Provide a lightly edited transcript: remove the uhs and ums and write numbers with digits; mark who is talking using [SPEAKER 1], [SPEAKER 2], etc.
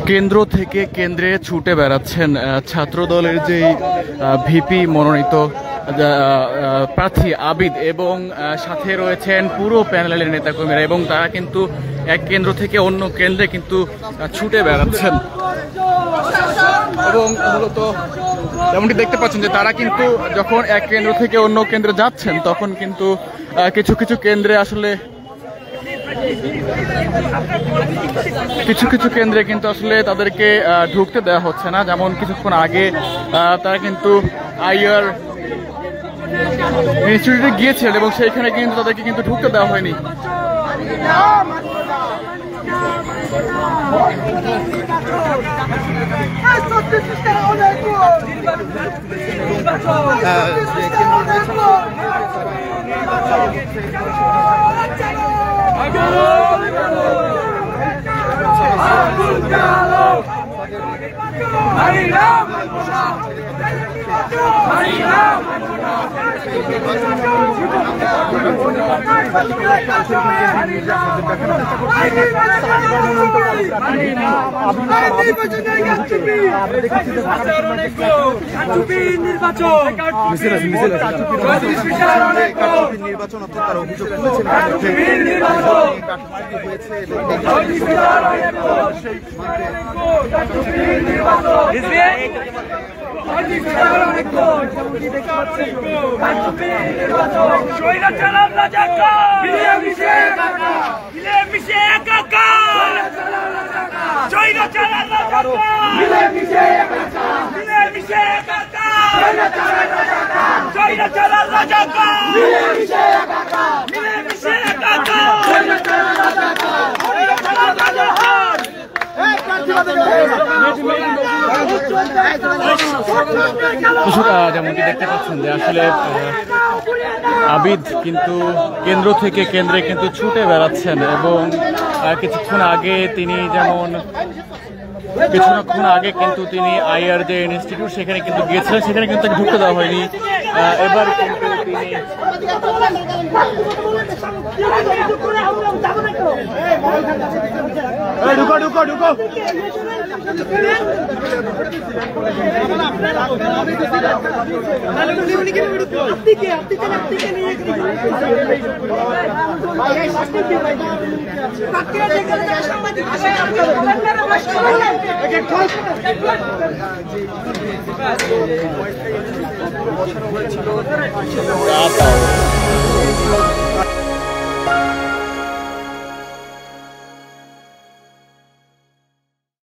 [SPEAKER 1] কেন্দ্র থেকে কেন্দ্রে ছুটে বেড়াচ্ছেন ছাত্র দলের যেই ভিপি মনোনীত প্রার্থী আবিদ এবং সাথে রয়েছেন পুরো প্যানেলের নেতাকর্মীরা এবং তারা কিন্তু এক কেন্দ্র থেকে অন্য কেন্দ্রে কিন্তু ছুটে বেড়াচ্ছেন এবং মূলত যেমনটি দেখতে পাচ্ছেন যে তারা কিন্তু যখন এক কেন্দ্র থেকে অন্য কেন্দ্রে যাচ্ছেন তখন কিন্তু কিছু কিছু কেন্দ্রে আসলে কিন্তু আসলে তাদেরকে ঢুকতে দেওয়া হচ্ছে না। যেমন কিছুক্ষণ আগে তারা কিন্তু আইআর ইনস্টিটিউটে গিয়েছিলেন এবং সেইখানে কিন্তু তাদেরকে কিন্তু ঢুকতে দেওয়া হয়নি। যেমনটি দেখতে পাচ্ছেন যে আসলে আবিদ কিন্তু কেন্দ্র থেকে কেন্দ্রে কিন্তু ছুটে বেড়াচ্ছেন এবং কিছুক্ষণ আগে কিন্তু তিনি আইআর যে ইনস্টিটিউট সেখানে কিন্তু গিয়েছিলেন, সেখানে কিন্তু ঢুকতে দেওয়া হয়নি। এবার কিন্তু তিনি বসানো হয়েছিল